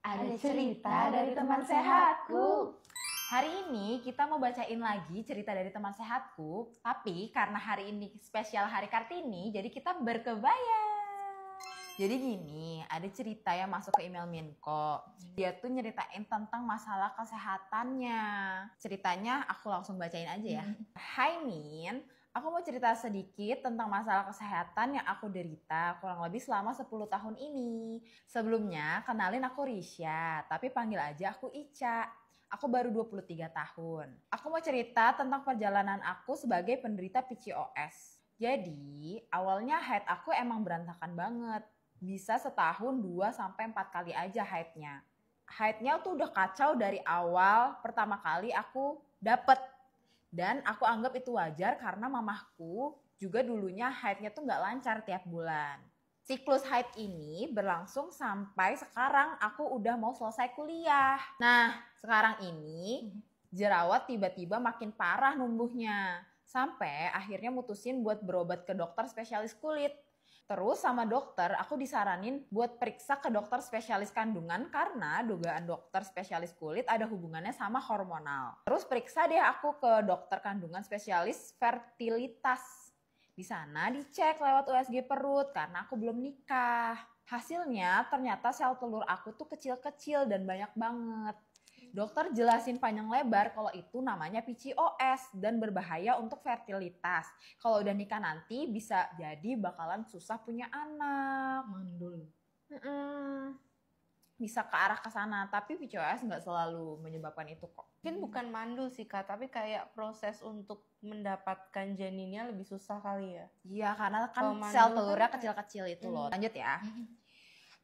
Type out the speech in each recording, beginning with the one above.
Ada cerita dari teman sehatku. Hari ini kita mau bacain lagi cerita dari teman sehatku. Tapi karena hari ini spesial Hari Kartini, jadi kita berkebaya. Jadi gini, ada cerita yang masuk ke email Minko. Dia tuh nyeritain tentang masalah kesehatannya. Ceritanya aku langsung bacain aja ya. Hai Min, aku mau cerita sedikit tentang masalah kesehatan yang aku derita kurang lebih selama 10 tahun ini. Sebelumnya, kenalin aku Risha, tapi panggil aja aku Ica. Aku baru 23 tahun. Aku mau cerita tentang perjalanan aku sebagai penderita PCOS. Jadi, awalnya haid aku emang berantakan banget. Bisa setahun 2-4 kali aja haidnya. Haidnya tuh udah kacau dari awal pertama kali aku dapet. Dan aku anggap itu wajar karena mamahku juga dulunya haidnya tuh gak lancar tiap bulan. Siklus haid ini berlangsung sampai sekarang aku udah mau selesai kuliah. Nah, sekarang ini jerawat tiba-tiba makin parah numbuhnya. Sampai akhirnya mutusin buat berobat ke dokter spesialis kulit. Terus sama dokter aku disaranin buat periksa ke dokter spesialis kandungan karena dugaan dokter spesialis kulit ada hubungannya sama hormonal. Terus periksa deh aku ke dokter kandungan spesialis fertilitas. Di sana dicek lewat USG perut karena aku belum nikah. Hasilnya ternyata sel telur aku tuh kecil-kecil dan banyak banget. Dokter jelasin panjang lebar kalau itu namanya PCOS dan berbahaya untuk fertilitas. Kalau udah nikah nanti bisa jadi bakalan susah punya anak. Mandul. Bisa ke arah ke sana, tapi PCOS nggak selalu menyebabkan itu kok. Mungkin bukan mandul sih Kak, tapi kayak proses untuk mendapatkan janinnya lebih susah kali ya. Iya, karena kan Kalau mandul sel kan telurnya kayak- kecil-kecil itu loh. Lanjut ya.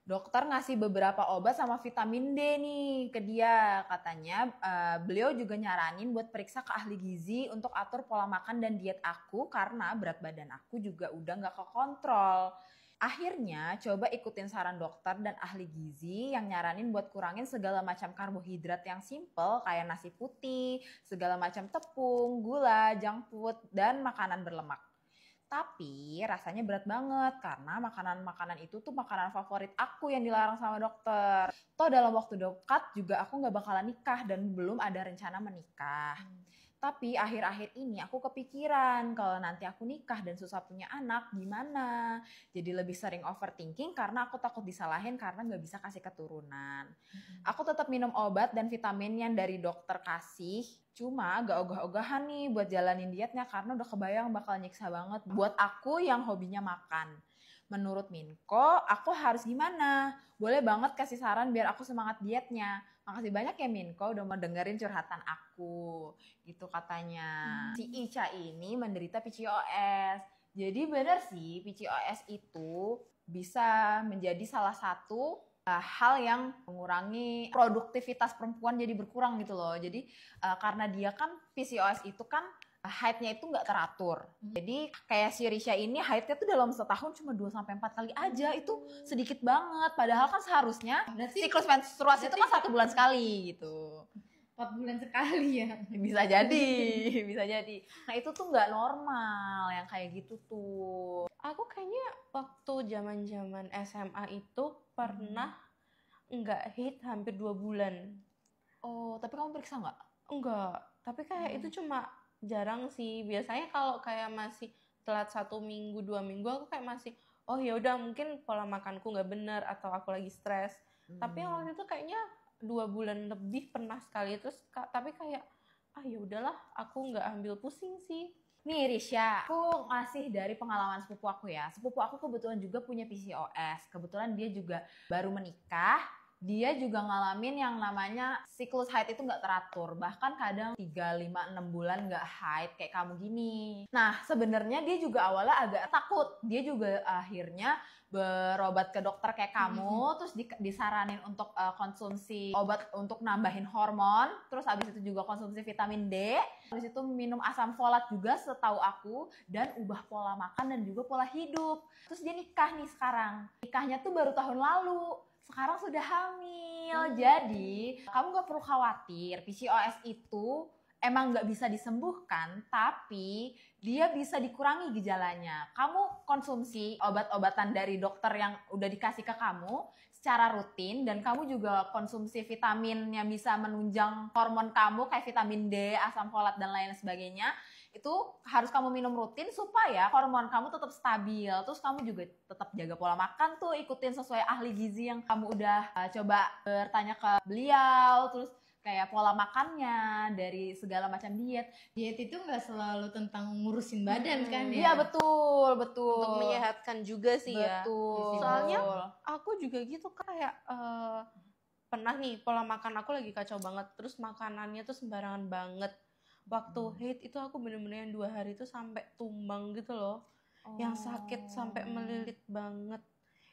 Dokter ngasih beberapa obat sama vitamin D nih ke dia. Katanya beliau juga nyaranin buat periksa ke ahli gizi untuk atur pola makan dan diet aku karena berat badan aku juga udah nggak kekontrol. Akhirnya coba ikutin saran dokter dan ahli gizi yang nyaranin buat kurangin segala macam karbohidrat yang simple kayak nasi putih, segala macam tepung, gula, junk food, dan makanan berlemak. Tapi rasanya berat banget karena makanan-makanan itu tuh makanan favorit aku yang dilarang sama dokter. Toh dalam waktu dekat juga aku gak bakalan nikah dan belum ada rencana menikah. Tapi akhir-akhir ini aku kepikiran kalau nanti aku nikah dan susah punya anak gimana. Jadi lebih sering overthinking karena aku takut disalahin karena gak bisa kasih keturunan. Aku tetap minum obat dan vitamin yang dari dokter kasih. Cuma gak ogah-ogahan nih buat jalanin dietnya karena udah kebayang bakal nyiksa banget buat aku yang hobinya makan. Menurut Minko, aku harus gimana? Boleh banget kasih saran biar aku semangat dietnya. Makasih banyak ya Minko udah mau dengerin curhatan aku. Gitu katanya. Si Ica ini menderita PCOS. Jadi bener sih PCOS itu bisa menjadi salah satu hal yang mengurangi produktivitas perempuan jadi berkurang gitu loh. Jadi karena dia kan PCOS itu kan haidnya itu nggak teratur. Jadi kayak si Risha ini haidnya tuh dalam setahun cuma 2-4 kali aja. Itu sedikit banget. Padahal kan seharusnya siklus menstruasi itu kan 1 bulan sekali gitu. 4 bulan sekali ya. Bisa jadi, bisa jadi. Nah itu tuh nggak normal yang kayak gitu tuh. Aku kayaknya waktu zaman-zaman SMA itu pernah nggak haid hampir 2 bulan. Oh, tapi kamu periksa nggak? Enggak, tapi kayak itu cuma jarang sih. Biasanya kalau kayak masih telat 1 minggu 2 minggu aku kayak masih oh ya udah mungkin pola makanku nggak bener atau aku lagi stres. Tapi yang waktu itu kayaknya 2 bulan lebih pernah sekali terus tapi kayak ya udahlah aku nggak ambil pusing sih. Nih Risha, aku ngasih dari pengalaman sepupu aku ya. Sepupu aku kebetulan juga punya PCOS. Kebetulan dia juga baru menikah. Dia juga ngalamin yang namanya siklus haid itu nggak teratur. Bahkan kadang 3, 5, 6 bulan nggak haid kayak kamu gini. Nah sebenarnya dia juga awalnya agak takut. Dia juga akhirnya berobat ke dokter kayak kamu. Terus disaranin untuk konsumsi obat untuk nambahin hormon. Terus abis itu juga konsumsi vitamin D. Habis itu minum asam folat juga setahu aku. Dan ubah pola makan dan juga pola hidup. Terus dia nikah nih sekarang. Nikahnya tuh baru tahun lalu. Sekarang sudah hamil. Jadi kamu gak perlu khawatir. PCOS itu emang nggak bisa disembuhkan, tapi dia bisa dikurangi gejalanya. Kamu konsumsi obat-obatan dari dokter yang udah dikasih ke kamu, secara rutin dan kamu juga konsumsi vitamin yang bisa menunjang hormon kamu kayak vitamin D, asam folat dan lain sebagainya, itu harus kamu minum rutin supaya hormon kamu tetap stabil. Terus kamu juga tetap jaga pola makan tuh, ikutin sesuai ahli gizi yang kamu udah coba bertanya ke beliau, terus kayak pola makannya dari segala macam diet. Diet itu nggak selalu tentang ngurusin badan kan Iya ya? betul. Untuk menyehatkan juga sih ya. Betul. Soalnya aku juga gitu kayak pernah nih pola makan aku lagi kacau banget, terus makanannya tuh sembarangan banget. Waktu haid itu aku bener-bener yang 2 hari itu sampai tumbang gitu loh, yang sakit sampai melilit banget.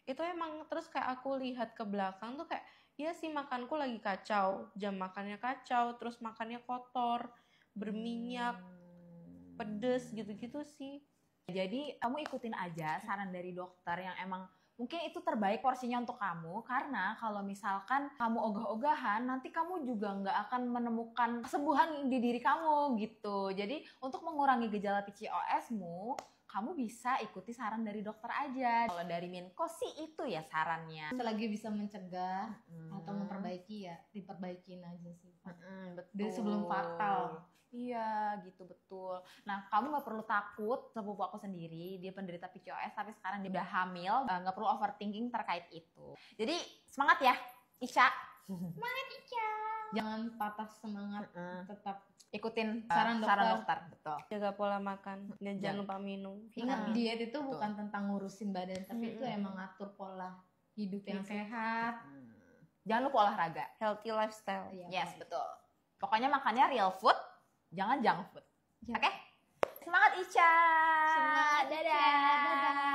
Itu emang terus kayak aku lihat ke belakang tuh kayak ya sih makanku lagi kacau, jam makannya kacau, terus makannya kotor, berminyak, pedes gitu-gitu sih. Jadi kamu ikutin aja saran dari dokter yang emang mungkin itu terbaik porsinya untuk kamu, karena kalau misalkan kamu ogah-ogahan nanti kamu juga nggak akan menemukan kesembuhan di diri kamu gitu. Jadi untuk mengurangi gejala PCOS-mu, kamu bisa ikuti saran dari dokter aja. Kalau dari Minko sih itu ya sarannya. Selagi bisa mencegah atau memperbaiki ya diperbaikin aja sih. Betul. Dari sebelum fatal. Iya gitu betul. Nah kamu nggak perlu takut, sepupu aku sendiri dia penderita PCOS tapi sekarang dia udah hamil, nggak perlu overthinking terkait itu. Jadi semangat ya Ica. Jangan patah semangat, tetap Ikutin Saran dokter. Betul. Jaga pola makan dan jangan lupa minum ingat vitamin. diet itu bukan tentang ngurusin badan, tapi itu emang ngatur pola hidup yang sehat. Jangan lupa olahraga. Healthy lifestyle. Iya, Yes baik. betul. Pokoknya makannya real food, jangan junk food. Ya. Oke? Semangat Ica. Semangat, Ica. Dadah. Dadah.